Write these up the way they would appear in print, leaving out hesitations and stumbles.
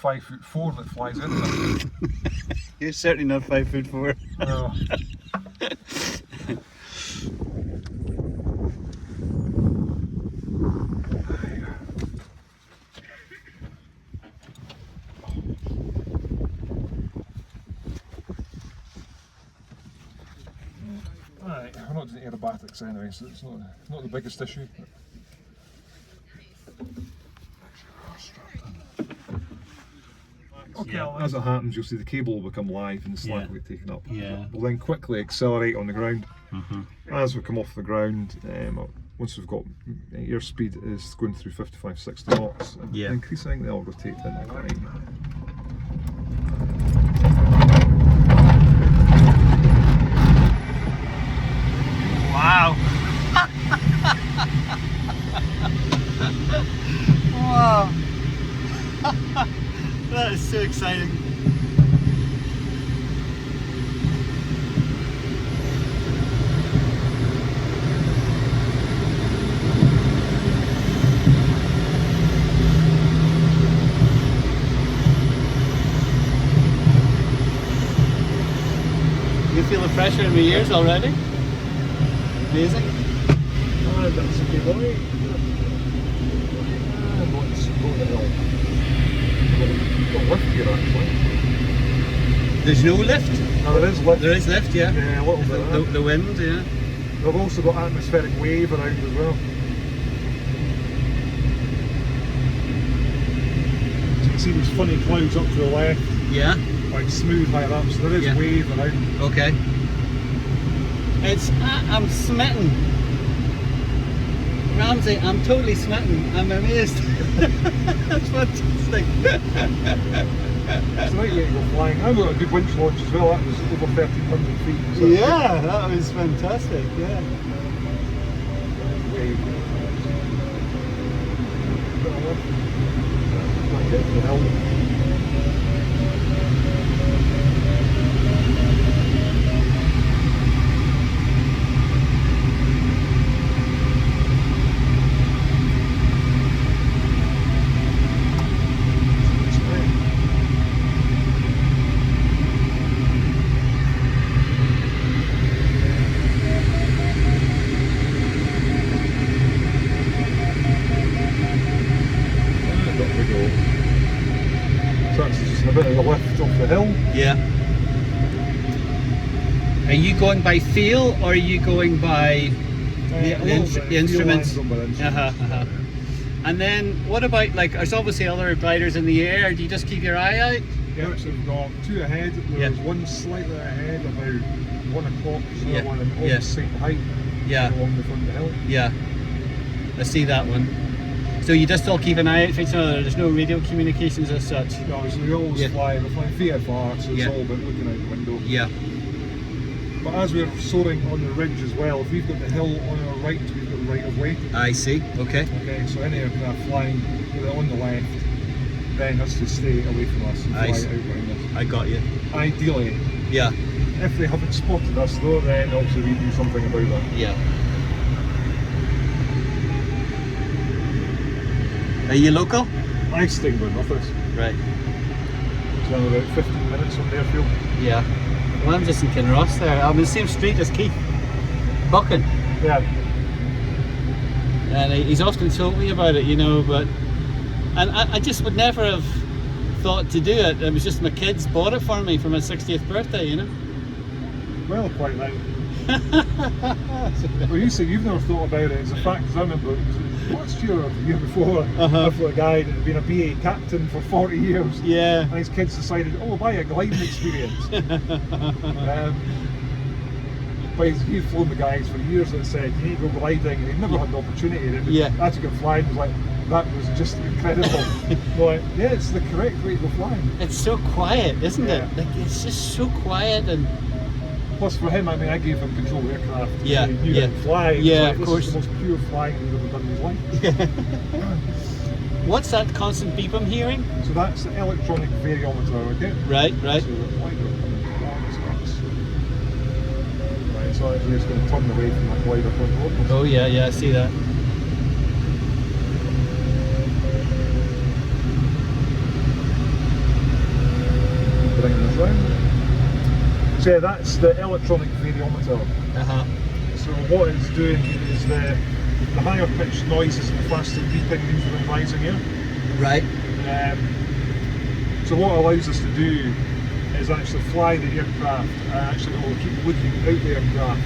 5'4" that flies in there. You're certainly not 5'4". No. Right, we're not doing aerobatics anyway, so it's not the biggest issue. Okay, as it happens, you'll see the cable will become live and the slack will get taken up. Yeah. We'll then quickly accelerate on the ground. As we come off the ground, once we've got airspeed is going through 55-60 knots, and increasing, they'll rotate in the right. Wow! Wow! That is so exciting. You feel the pressure in my ears already? Amazing. That's okay, boy. Let's go to the hill. Got lift here actually. There's no lift? No, there is lift. There is lift, yeah. Yeah, a little bit. The wind, yeah. We've also got atmospheric wave around as well. So you can see these funny clouds up to the left. Yeah. Like smooth higher up, so there is wave around. Okay. I'm smitten. Ramsey, I'm totally smitten. I'm amazed. That's fantastic. It's a nice way to go flying. I got a good winch launch as well, that was over 1,300 feet. So yeah, that was fantastic, yeah. Wave. Might get to the hill. So that's just a bit of a lift off the hill. Yeah. Are you going by feel or are you going by the instruments? And then what about, like, there's obviously other gliders in the air, do you just keep your eye out? Yeah, so we've got two ahead, there's one slightly ahead about 1 o'clock, there's another one on the same height along the front of the hill. Yeah, I see that one. So you just all keep an eye out for each other, there's no radio communications as such? No, obviously we always fly, we're flying VFR, so it's all about looking out the window. Yeah. But as we're soaring on the ridge as well, if we've got the hill on our right, we've got the right of way. I see, okay. Okay, so any aircraft flying on the left then has to stay away from us and fly out behind us. I got you. Ideally. Yeah. If they haven't spotted us though, then obviously we do something about that. Yeah. Are you local? I Stingburn office. Right. So I'm about 15 minutes from the airfield. Yeah. Well, I'm just in Kinross there. I'm in the same street as Keith. Buchan. Yeah. And he's often told me about it, you know, but... And I just would never have thought to do it. It was just my kids bought it for me for my 60th birthday, you know. Well, quite right. Well, you say you've never thought about it. It's a fact, because I remember last year or the year before, I've got a guy that had been a BA captain for 40 years. Yeah. And his kids decided, oh, buy a gliding experience. But he'd flown the guys for years that said, you need to go gliding, and he'd never had the opportunity. And as you go flying, it was like, that was just incredible. Like, yeah, it's the correct way to go flying. It's so quiet, isn't it? Like, it's just so quiet and... Plus for him, I mean, I gave him control of the aircraft. Yeah, He knew how to fly. Yeah, like, of course. This is the most pure flying he's ever done in his life. What's that constant beep I'm hearing? So that's the electronic variometer, okay? Right, right. So the glider coming down, so that's... Right, so I'm just going to turn away from that glider control. Oh yeah, yeah, I see that. down. So yeah, that's the electronic variometer. So what it's doing is the higher pitched noises and the faster beeping means we're in rising air. Right. So what it allows us to do is actually fly the aircraft and actually keep looking out the aircraft.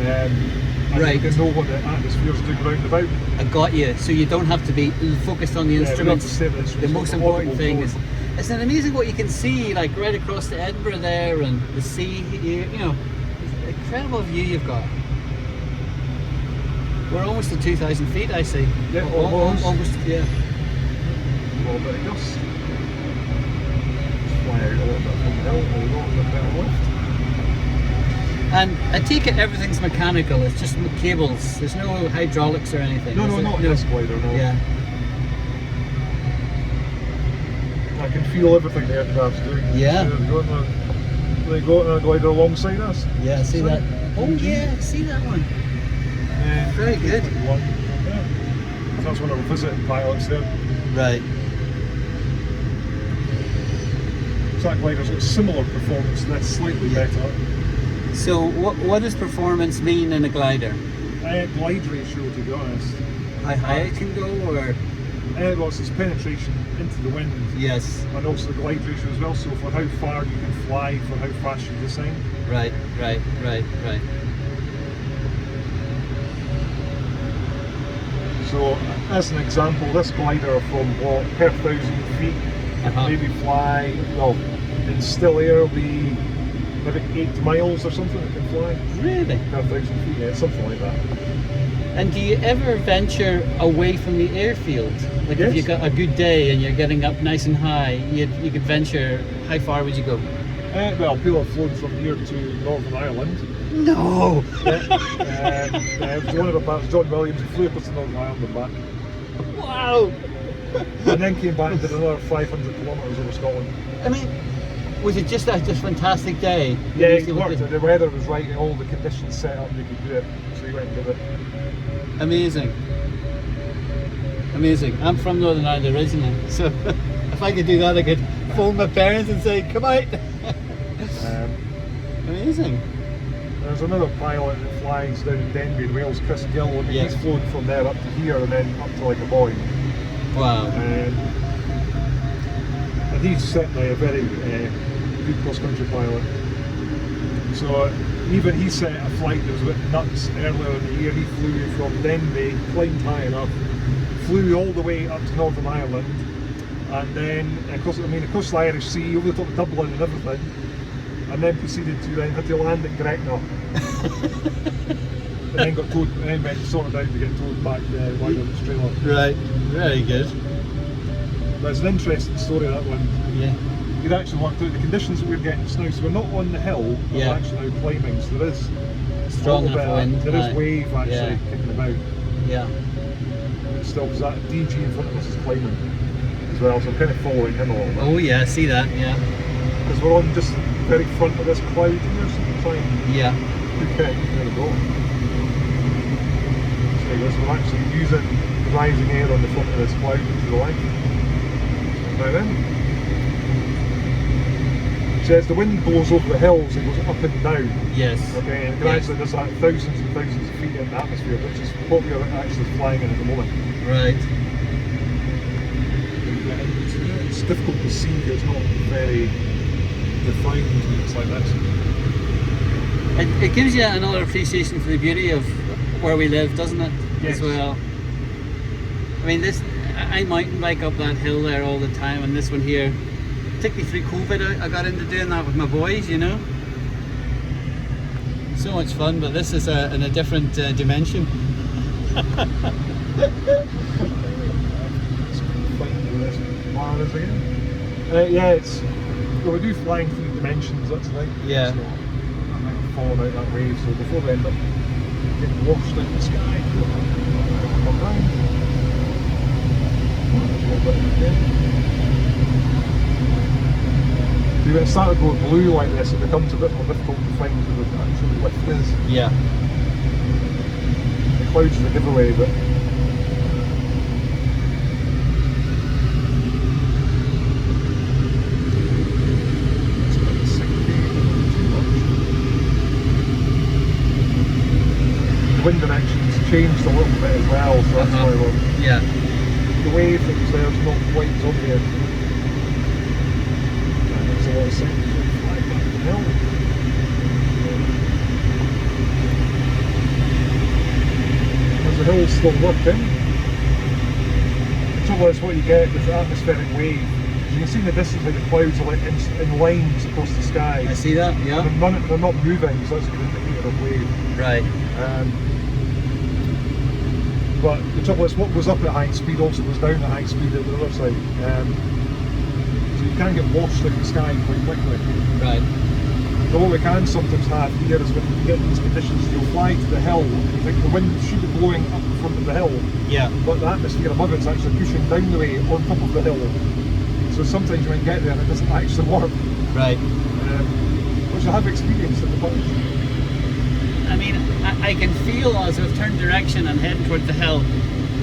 And right. you can know what the atmosphere is doing round about. I got you. So you don't have to be focused on the instruments. The most important thing is, isn't it amazing what you can see, like right across to Edinburgh there, and the sea. You know, it's an incredible view you've got. We're almost at 2,000 feet, I see. Yeah, almost. Yeah. A little bit of gust. Just fly out a little bit from the hill, a little bit better lift. And I take it everything's mechanical, it's just cables, there's no hydraulics or anything? No, not in this glider, no. Yeah. I can feel everything the aircraft's doing. Yeah. They go on a glider alongside us. Yeah, I see that. Oh yeah, I see that one. Yeah. Very good. Yeah. So that's one of our visiting pilots there. Right. So that glider's got similar performance to this, slightly better. So what does performance mean in a glider? Glide ratio, to be honest. How high it can go, or? Well, it's penetration into the wind. Yes. And also the glide ratio as well, so for how far you can fly, for how fast you descend. Right. So, as an example, this glider from per 1,000 feet maybe fly, well, in still air will be maybe 8 miles or something it can fly. Really? Per 1,000 feet, yeah, something like that. And do you ever venture away from the airfield? Like yes. If you got a good day and you're getting up nice and high, you could venture, how far would you go? Well, people have flown from here to Northern Ireland. No! One of the parts, John Williams, he flew up to Northern Ireland and back. Wow! And then came back and did another 500 kilometres over Scotland. I mean, was it just a fantastic day? Yeah, it worked. The weather was right and all the conditions set up, you could do it. So he went and did it. Amazing. Amazing. I'm from Northern Ireland originally, so if I could do that, I could phone my parents and say, come out. Amazing. There's another pilot that flies down in Denby in Wales, Chris Gill, and he's flown from there up to here and then up to like a boy. Wow. And he's certainly a very good cross-country pilot. So even he set a flight that was a bit nuts earlier in the year. He flew from Denby, climbed high enough, flew all the way up to Northern Ireland, and then across the Irish Sea, over the top of Dublin and everything, and then proceeded to then had to land at Gretna. And then got towed, and then went sorted out to get towed back to Australia. Right, very good. But it's an interesting story, that one. Yeah. You'd actually worked out the conditions that we're getting just now, so we're not on the hill, we're actually now climbing, so there is strong enough wind. There is wave actually kicking about. Yeah. Still, because that DG in front of us is climbing as well, so I'm kind of following him a little bit. Oh yeah, I see that, yeah. Because we're on just the very front of this cloud here, so we try and there we go. So yes, we're actually using the rising air on the front of this cloud to the left. Now then. So as the wind blows over the hills, it goes up and down. Yes. Okay, and gradually there's like thousands and thousands of feet in the atmosphere, which is what we are actually flying in at the moment. Right. It's difficult to see, it's not very defined when it's like this. It gives you another appreciation for the beauty of where we live, doesn't it? Yes. As well. I mean, I mountain bike up that hill there all the time, and this one here, particularly through COVID, I got into doing that with my boys, you know. So much fun, but this is in a different dimension. We do flying through dimensions, that's the thing. Yeah. So I might have fallen out that wave, so before we end up getting washed out in the sky, come down. When it started going blue like this, it becomes a bit more difficult to find where the actual lift is. Yeah. The clouds are the giveaway, but changed a little bit as well, so that's why Yeah. the wave that was there is not quite as obvious. And there's a lot of signs of flag back the hill. As the hill's still working, the trouble is what you get with the atmospheric wave. You can see in the distance how the clouds are like in lines across the sky. I see that, yeah. And they're not moving, so that's a good indicator of wave. Right. But the trouble is what goes up at high speed also goes down at high speed at the other side. So you can get washed out of the sky quite quickly. Right. But what we can sometimes have here is when you get these conditions, you'll fly to the hill, you think the wind should be blowing up in front of the hill, Yeah. but the atmosphere above it's actually pushing down the way on top of the hill. So sometimes you might get there and it doesn't actually work. Right. Which I have experienced in the past. I mean, I can feel as I've turned direction and heading towards the hill,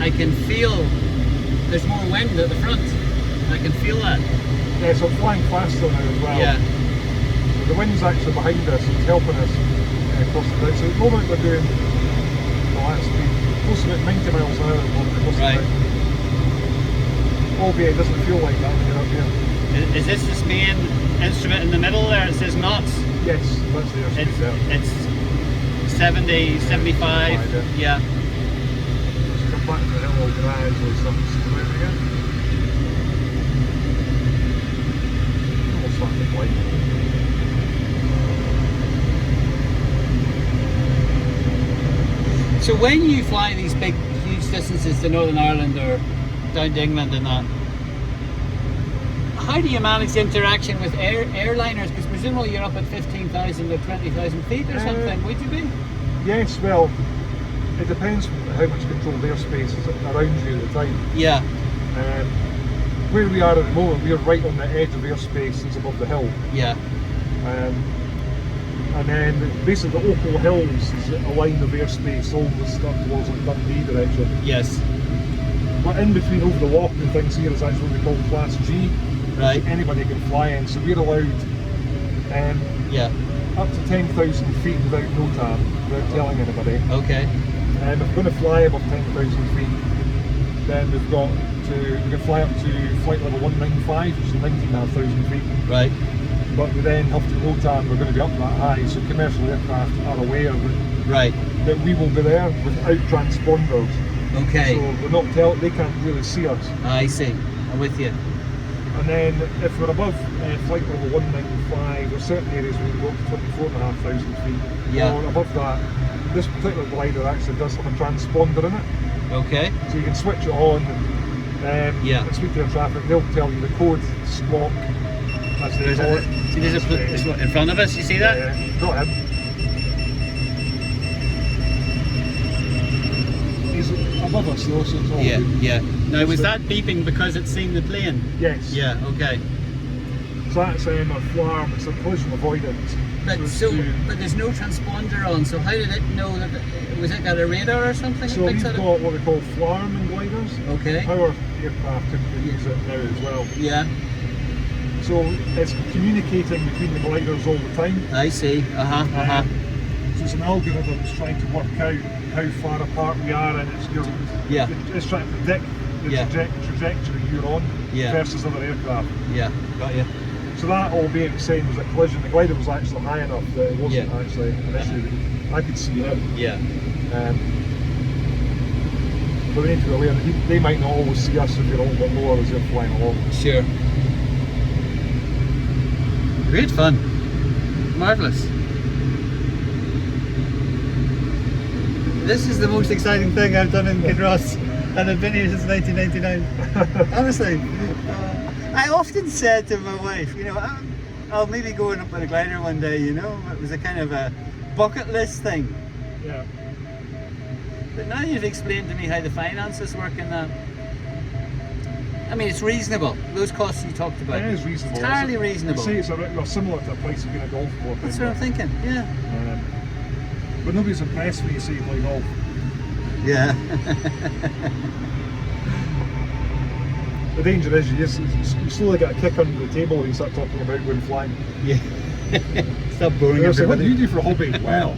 I can feel there's more wind at the front. I can feel that. Yeah, so I'm flying faster now as well. Yeah. So the wind's actually behind us, it's helping us across the bridge. So at the moment we're doing, well that's close to about 90 miles an hour at the moment across the bridge. Albeit it doesn't feel like that when you're up here. Is this main instrument in the middle there? It says knots. Yes, that's the airspeed there. It's 70, 75. Yeah. Let's come back to the hill all gradually, something to out again. Almost starting to fly. So when you fly these big, huge distances to Northern Ireland or down to England and that, how do you manage the interaction with airliners? Because presumably you're up at 15,000 or 20,000 feet or something, would you be? Yes, well, it depends how much controlled airspace is around you at the time. Yeah. Where we are at the moment, we're right on the edge of airspace that's above the hill. Yeah. And then basically the Opal Hills is a line of airspace almost up towards like Dundee direction. Yes. But in between over the Loch and things here is actually what we call Class G. Right. Anybody can fly in, so we're allowed Yeah. up to 10,000 feet without NOTAM, without telling anybody. Okay. And if we're going to fly above 10,000 feet, then we can fly up to flight level 195, which is 19,500 feet. Right. But we then have to NOTAM, we're going to be up that high, so commercial aircraft are aware that we will be there without transponders. Okay. So we're not they can't really see us. I see. I'm with you. And then if we're above flight level 195, there's certain areas we can go up to 24,500 feet. Yeah. Or above that, this particular glider actually does have a transponder in it. Okay. So you can switch it on and speak to the traffic. They'll tell you the code, squawk. That's the See, there's a in front of us. You see that? Yeah, not him. He's above us though, so it's all good. Yeah. Now, was that beeping because it's seen the plane? Yes. Yeah. Okay. So that's a FLARM, it's a collision avoidance. But but there's no transponder on. So how did it know that? Was it got a radar or something? So we've got what we call FLARM in gliders. Okay. Our aircraft can use it now as well. Yeah. So it's communicating between the gliders all the time. I see. So it's an algorithm that's trying to work out how far apart we are, and it's trying to predict the trajectory you're on versus other aircraft. Yeah, got you. So that, albeit the same as a collision, the glider was actually high enough that it wasn't actually an issue. I could see him. Yeah. But we need to be aware that they might not always see us if you're a little bit lower as you're flying along. Sure. Great fun. Marvellous. This is the most exciting thing I've done in Kinross, and I've been here since 1999. Honestly. I often said to my wife, I'll maybe go up on a glider one day, it was a kind of a bucket list thing. Yeah. But now you've explained to me how the finances work in that. I mean, it's reasonable. Those costs you talked about. It is reasonable. It's entirely reasonable. I say it's similar to a price of being a golf course. That's what I'm thinking, yeah. But nobody's impressed when you say you play golf. Yeah. The danger is you slowly get a kick under the table when you start talking about going flying. Yeah. Stop boring everybody. everybody. What do you do for a hobby? Well,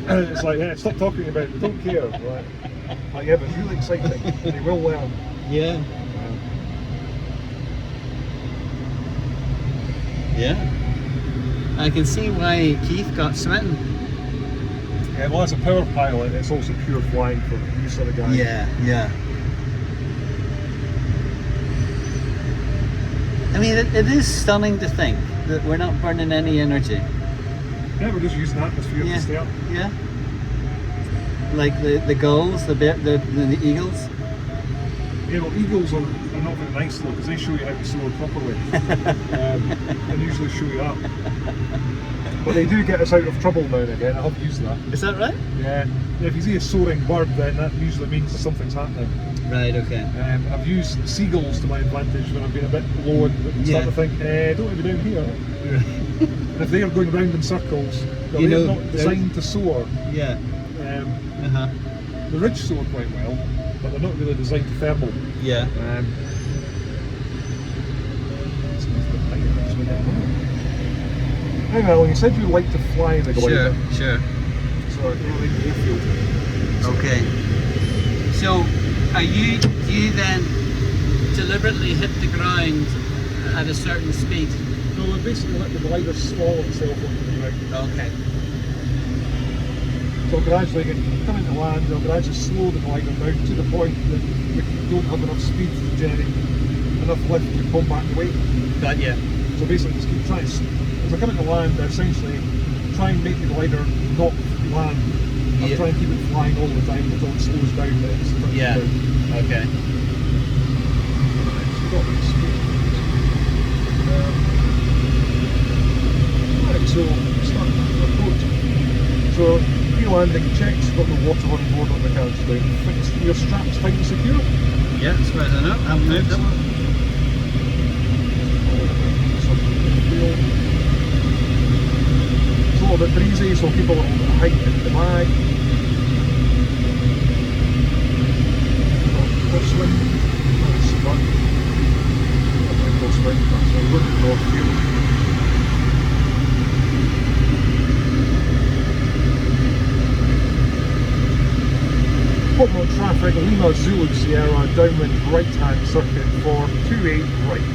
and it's like, stop talking about it, we don't care. Right? But yeah, but it's really exciting. They will learn. Yeah. Yeah. I can see why Keith got smitten. Yeah, well, as a power pilot, it's also pure flying for these sort of guys. Yeah, yeah. I mean, it is stunning to think that we're not burning any energy. Yeah, we're just using atmosphere to stay up. Yeah. Like the gulls, the eagles. Yeah, well, eagles are not very nice though, because they show you how to soar properly. And usually show you up. But they do get us out of trouble now and again. I have used that. Is that right? Yeah. If you see a soaring bird, then that usually means something's happening. Right, okay. I've used seagulls to my advantage when I've been a bit low and start to think, don't want to be down here. And if they are going round in circles, they're not designed to soar. Yeah. The ridge soar quite well, but they're not really designed to thermal. Yeah. Hey Alan, you said you like to fly the glider. Sure. So everything airfield. Okay. So, do you then deliberately hit the ground at a certain speed? No, we basically let the glider stall itself onto the ground. Okay. So gradually, coming to land, they'll gradually slow the glider down to the point that we don't have enough speed to generate enough lift to combat the weight. Got you. So basically, just keep trying. As we're coming to land, I essentially try and make the glider not land. I try and keep it flying all the time until it slows down. Yeah. Okay. Right, so start the approach. So pre-landing checks, got the water on board on the couch down. Fix your straps tight and secure. Yeah, as far as I know, I haven't moved them. It's a little bit breezy, so keep a little bit of height in the bag. Swing, nice fun. Swing, that's a good north view. Portland traffic, Lima Zulu Sierra, downwind right hand circuit for 28 right.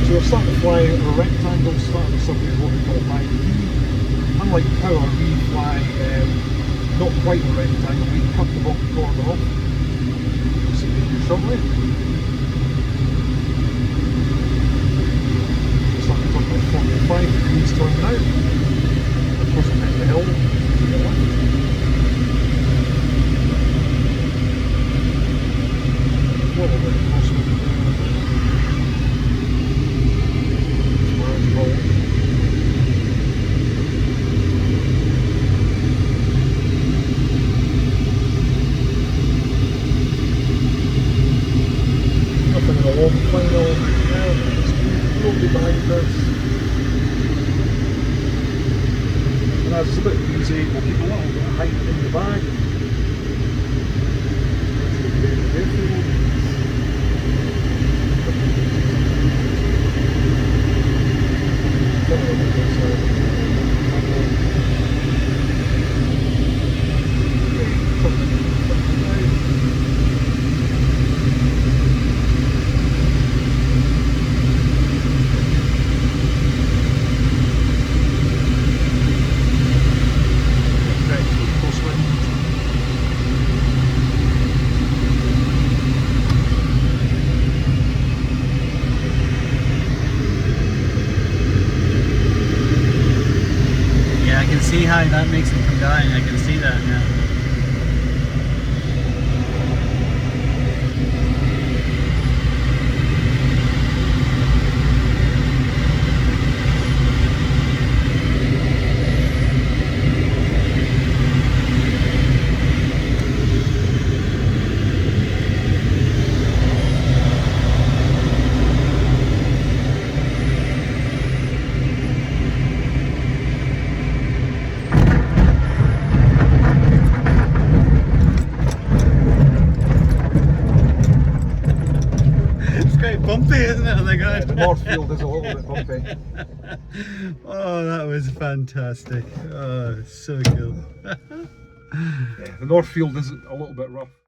So we're starting to fly a rectangle, starting to circuit what we call high V. Unlike power, we fly not quite a rectangle, we cut the bottom corner off. You'll see it shortly. Starting to turn by 45 degrees turning out. Of course, I'm hitting the hill to the left. A little bit of crosswind there. Final slowly behind us, and as it's a bit easy, we'll keep a little bit of height in the bag. See how that makes it come down. I can see that now. Bumpy, isn't it? Oh my God. The Northfield is a little bit bumpy. Oh, that was fantastic. Oh, so cool. Yeah, the North Field is a little bit rough.